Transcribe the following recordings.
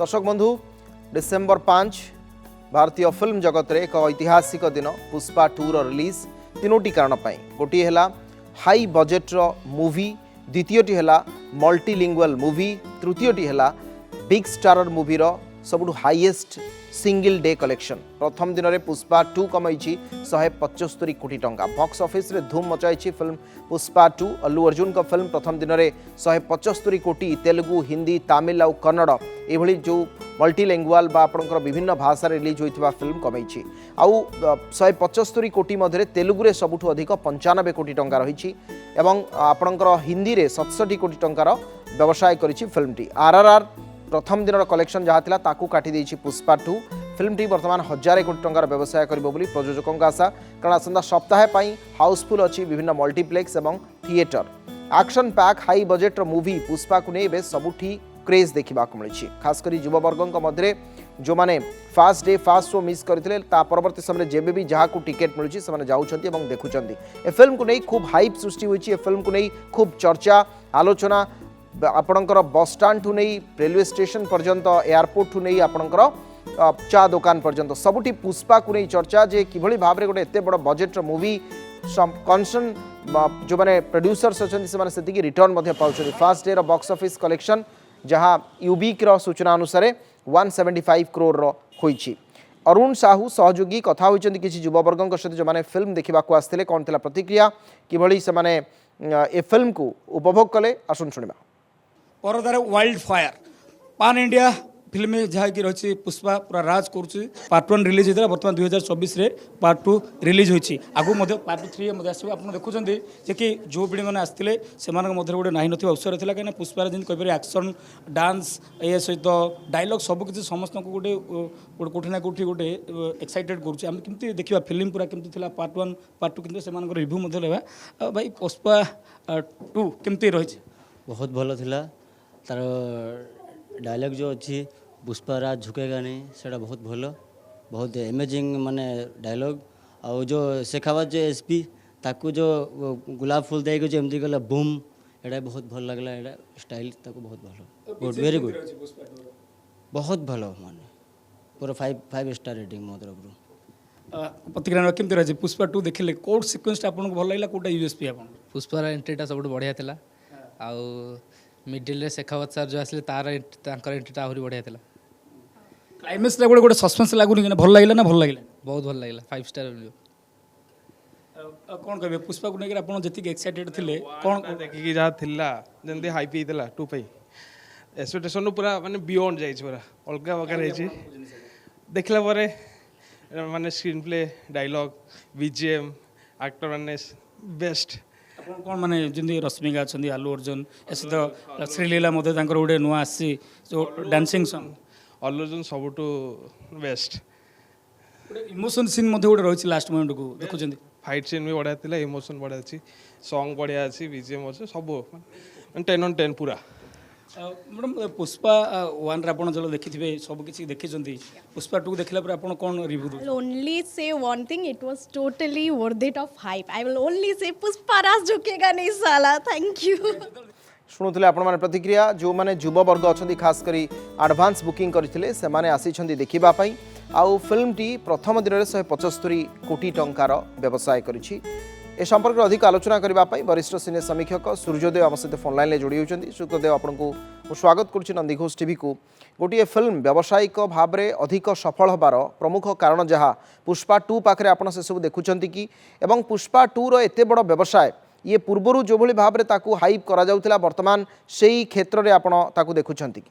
दर्शक बंधु डिसेम्बर 5 भारतीय फिल्म जगत रे एक ऐतिहासिक दिन पुष्पा 2 रिलीज तीनोटी कारण गोटे है हाई बजेट मूवी द्वितीयटी है मल्टीलिंगुअल मूवी तृतीयटी है बिग स्टारर मूवीर सबुठ हाईएस्ट सिंगल डे कलेक्शन प्रथम दिन में पुष्पा 2 कमाई 175 कोटी टंका बॉक्स ऑफिस रे धूम मचाई फिल्म पुष्पा 2 अल्लू अर्जुन का फिल्म प्रथम दिन में 175 कोटी तेलुगु हिंदी तमिल आउ कन्नड़ ये जो मल्टीलैंग्वेज बा आपणकर विभिन्न भाषा रिलीज होता फिल्म कमाई आउ 175 कोटी मध्य तेलुगु रे सबुठ अधिक 95 कोटी टंका रही एवं आपणकर हिंदी रे 67 कोटी टंकार व्यवसाय करिछि फिल्मटी आरआरआर प्रथम दिन कलेक्शन जहाँ था ताकू काटी देछि पुष्पा 2 फिल्मटी वर्तमान 1000 कोटी टंकार व्यवसाय करिबो बोली प्रयोजकों आशा कारण आसंता सप्ताह पई हाउसफुल अच्छी विभिन्न मल्टीप्लेक्स एवं theatre action pack high budget movie Pushpa को नहीं सबुठी क्रेज देखा मिली खासकर युववर्गों मध्य जो मैंने fast day fast show miss करते परवर्ती समय जब भी जहाँ को टिकेट मिलूँ से जाऊँच देखुं ए फिल्म को नहीं खूब हाइप सृष्टि होती फिल्म को नहीं खूब चर्चा आलोचना आपणकर बस स्टाण्ड ठू नहीं रेलवे स्टेशन पर्यंत एयरपोर्ट ठू नहीं आपणकर चा दुकान पर्यंत सबुठी पुष्पा को नहीं चर्चा जे किभली भाव में गोटे एत बड़ बजेट मूवी कनसर्न जो मैंने प्रोड्यूसर्स अच्छा से रिटर्न पाँच fast day box office collection जहाँ यूबिक सूचना अनुसार 175 करोड़ होईछि अरुण साहू सहयोगी कथा होइछन्ति किछि युववर्गों सहित जो मैंने फिल्म देखा आसते कौन थी प्रतिक्रिया किभली से माने ए फिल्म को उपभोग कले आसुन शुणिबा परदार वाइल्ड फायर पान इंडिया फिल्म जहाँ कि रही पुष्पा पूरा राज करुच्ची पार्ट 1 रिलीज होता बर्तमान 2024 रे पार्ट 2 रिलीज होती आगु पार्ट 3 आसो आप देखुं कि जो भी मैंने आसते से गोटे ना ना अवसर था कहीं पुष्पार जमी कहीपर एक्शन डांस ये सहित डायलॉग सबकि समस्त को गोटे कौटी ना कौटी गोटे एक्साइटेड करुँचे देखा फिल्म पूरा केमती थी पार्ट 1 पार्ट 2 से रिव्यू लेवा भाई पुष्पा 2 केमती रही बहुत भल थिला तार डायलॉग जो अच्छी पुष्पा राज झुकेगा नहीं सेटा बहुत भल बहुत इमेजिंग माने डायलॉग और जो शेखावत जो एसपी ताकू जो गुलाब फूल देके जो एमती गला बूम एटा बहुत भल लगला एटा स्टाइल ताकू बहुत भल गुड वेरी गुड बहुत भल माने पूरा 5 स्टार रेटिंग मो तरफ प्रतिक्रिया केमती रही पुष्पा 2 देखिले कोड सीक्वेंस आपको भल लगला कोटा यूएसपी आपन पुष्पार एंट्रीटा सब बढ़िया थिला आउ मिडिल रे शेखावत सर जो आसले तार एंट्रीटा आहरी बढ़िया थिला क्लाइमेक्स रे गोटे सस्पेंस लागुनी कि भल लागला ना भल लागला बहुत भल लागला 5 स्टार रिव्यू कौन कहबे पुष्पा को लेकर आपण जति एक्साइटेड थिले कौन देखि जा थिला जंदी हाइप हितला 2 पई एक्सपेक्टेशन पूरा माने बियॉन्ड जाई पूरा अलगा वगा रही देखला परे माने screen play dialogue B G M actor माने बेस्ट कौन माने जंदी रश्मिका अछंदी आलू अर्जुन एसे तो श्रीलीला मते तांकर गोटे नुआ आसी जो डांसिंग सॉन्ग आलू अर्जुन सबटू बेस्ट इमोशन सीन मते गोटे रही लास्ट मोमेंट को देखुछंदी फाइट सीन भी बढ़िया थिला इमोशन बढ़िया अछि सॉन्ग बढ़िया अछि बीजीएम अछि सब 10 on 10 पूरा मैडम पुष्पा 1 रे आपण जलो देखिथिबे सब किछि देखिछंती पुष्पा 2 देखला पर आपण कोन रिव्यू दो only say one thing, it was totally worth it of hype. I will only say Pushpa Raj झुकेगा नहीं साला. Thank you. शुणुले आपण माने प्रतिक्रिया जो माने युवा वर्ग अच्छा खास करी एडवांस बुकिंग करथिले से माने आसीछंती देखिबा पई आउ फिल्म टी प्रथम दिन में 175 कोटी टंकार व्यवसाय करिछि ए संपर्क में अधिक आलोचना करने वरिष्ठ सिने समीक्षक सूर्योदय आम सहित फोन लाइन जोड़ी होती सूर्योदय आपको स्वागत करुच्ची नंदीघोष टीवी को गोटे फिल्म व्यावसायिक भाव में अधिक सफल हबार प्रमुख कारण जहाँ पुष्पा 2 पाखे आप से सब देखुं कि एवं पुष्पा 2 एत बड़ व्यवसाय ये पूर्वर जो भाई भाव में हाइप करा वर्तमान से ही क्षेत्र में आपको देखुं कि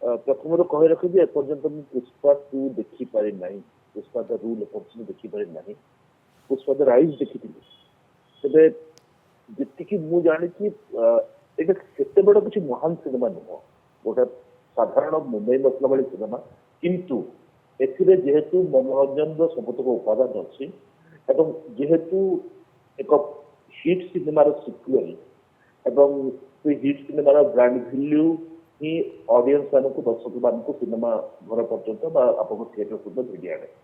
प्रथम कही रखी एपर्यंत पुष्पा 2 देखी पारि नहीं पुष्पा द रूल एपर्यंत देखी पारि नहीं पुष्पा द राइज देखी तेरे जी मु जानी एत बड़ किसी महान सिनेमा नुह गोटे साधारण मुंबई बसला भाई सिनेमा किंतु एथिरे जेहेतु मनोरंजन सबुतक उपादान अच्छी एवं जेहेतु एक हिट सिनेमार सिक्वेल एवं से हिट सिनेमार ब्रांड वैल्यू ही ऑडियंस मान को दर्शक मान को सिनेमा घर पर्यंत आप थिएटर पर्यंत भिड़ी आने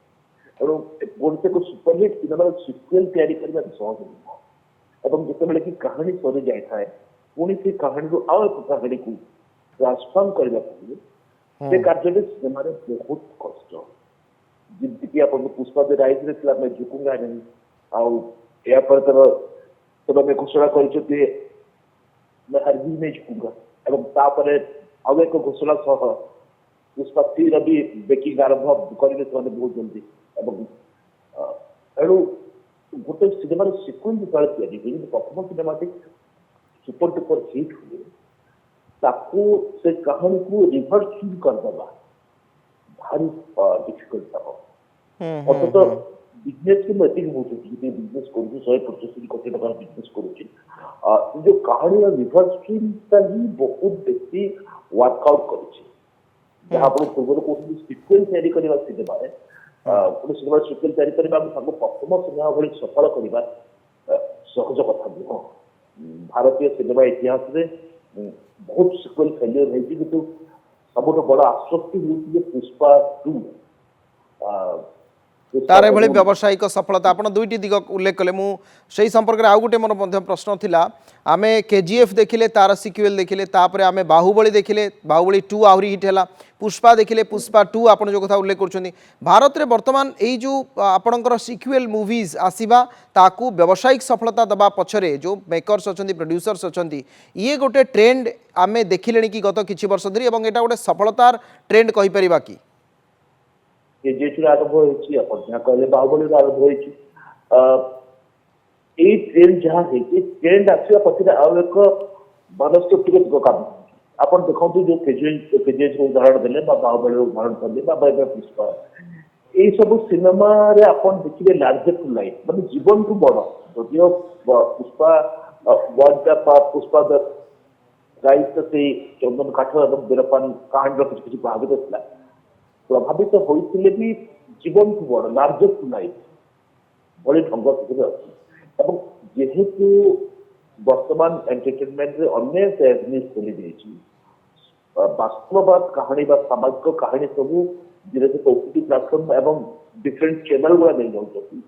गोटे को सुपरहिट सिनेमार सिक्वेल तैयारी करने सहज नुह एवं जिते कि कहानी सरी जाए पुणी से कहानी आउ एक कहानी को ट्रांसफॉर्म करबा से कार्य सिनेमा बहुत कष्ट जिनकी अपन पुष्पा द राइज रे मैं झुकूंगा नहीं आउ या पर तब मैं घोषणा कर मैं हरगिज नहीं झुकूंगा एवं तापर आउ एक घोषणा सह पुष्पा 3 भी बेकिंग आरंभ करेंगे से बहुत जल्दी एवं एणु गोटे सिनेमार सिक्वेन्स जेतबे तैयारी प्रथम सिनेमाटी सुपर डुपर हिट हुए ताकू से कहानी को रिवर्स करदबा भारी डिफिकल्ट हम तो बिजनेस के मैं बिजनेस करूँ 175 कोटी टका बिजनेस करूँ जो कहानी रिवर्स फिल्म ही बहुत बेसी वर्कआउट करुच्छे जहाँ आप पूर्व कहते सिक्वेल तैयारी करवा सिनेमा गोटे सिनेमा सिक्वेल तैयारी करवा प्रथम सिनेमा भाई सफल करवा सहज कथा नुह भारतीय सिनेमा इतिहास रे बहुत सिक्वेल फेलियर होती कि सबुठ बड़ आश्वस्ति हूँ पुष्पा 2 तार एभली व्यावसायिक सफलता आपण दुईटी दिग उल्लेख कले मु सेही संपर्क रे आउ गुटे मोर मध्य प्रश्न थिला आमे केजीएफ देखिले तार सिक्वेल देखिले तापरे आमे बाहुबली देखिले बाहुबली 2 आहुरी हिट हैला पुष्पा देखिले पुष्पा 2 आपण जो कथा उल्लेख करछनी भारत रे वर्तमान एई जो आपणकर सिक्वेल मूवीज आसीबा ताकू व्यावसायिक सफलता दबा पछरे जो मेकर्स अछंती प्रोड्यूसर्स अछंती ये गोटे ट्रेंड आमे देखिलेनी कि गत किछि वर्ष धरि एवं एटा गोटे सफलतार ट्रेंड कहि परिबा कि केजीएफ आरंभ होइछि अपन जहाँ कहले बाहुबली आरंभ होइछि ए ट्रेंड जहाँ है ट्रेंड आसिया पछरे आउ एक मनस्थितिगत काम अपन देखंतु जो केजीएफ उदाहरण देले बा बाहुबली उदाहरण देले बा पुष्पा ए सब सिनेमा रे अपन देखिबे लार्जर टू लाइफ माने जीवन टू बड़ जदियो पुष्पा वन का पुष्पा द राइज से चंदन काठ एवं वीरपान कहानी किसी प्रभावित था प्रभावित होते भी जीवन को बड़ लार्जर टू लाइफ बड़े ढंग से जेहेतु वर्तमान एंटरटेनमेंट रे अन्य एवेन्यूज खोली देछि वास्तववाद कहानी बा सामाजिक कहानी सब धीरे धीरे ओटीटी प्लेटफॉर्म एवं डिफरेंट चैनल गुड़ा नहीं जाउछथि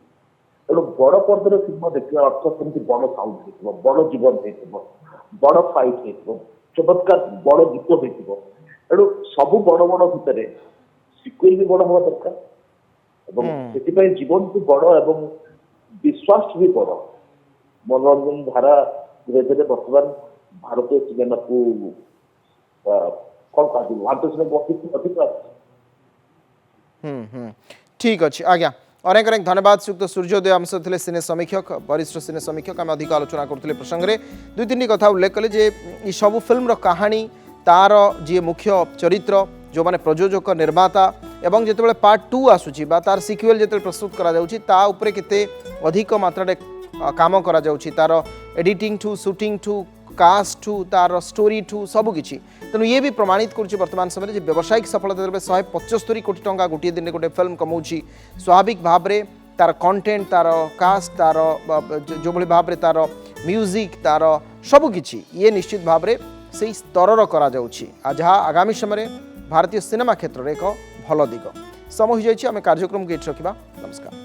तेणु बड़ पर्दर सिनेमा देखिया अर्थ सेमती बड़ साउंड हो बड़ जीवन हो बड़ फाइट हो चमत्कार बड़ गीत हो तेणु सब बड़ बड़ भितर सिक्वेल भी बड़ हवा दरकार से जीवन को बड़ एवं विश्वास भी बड़ मनोरंजन धारा धीरे धीरे वर्तमान भारतीय सिनेमा को कौन कह भारतीय सिनेमा अधिक ठीक अच्छे आज्ञा अनेक अनेक धन्यवाद श्रीयुक्त सूर्योदय आम सहित सिने समीक्षक वरिष्ठ सिने समीक्षक आम अधिक आलोचना करते प्रसंग में दुई तीन कथा उल्लेख कले जे ये सब फिल्म कहानी तार जी मुख्य चरित्र जो माने प्रयोजक निर्माता एवं जिते पार्ट 2 आसूची बा तार सिक्वेल जिते प्रस्तुत करा जाउची ता उपरे केते अधिक मात्रा काम करा जाउची तार एडिटिंग टू शूटिंग टू कास्ट टू तार स्टोरी टू सबकि तेणु ये भी प्रमाणित करुच्ची वर्तमान समय व्यावसायिक सफलता 175 कोटी टंका गोटे दिन गोटे फिल्म कमाऊँगी स्वाभाविक भाव में तार कंटेंट तार कास्ट तार जो भाव में तार म्यूजिक तार सबकि ये निश्चित भाव में से स्तर करा जाउची जहाँ आगामी समय भारतीय सिनेमा क्षेत्र में एक भल दिग समय हो जाए आम कार्यक्रम को ये रखा नमस्कार।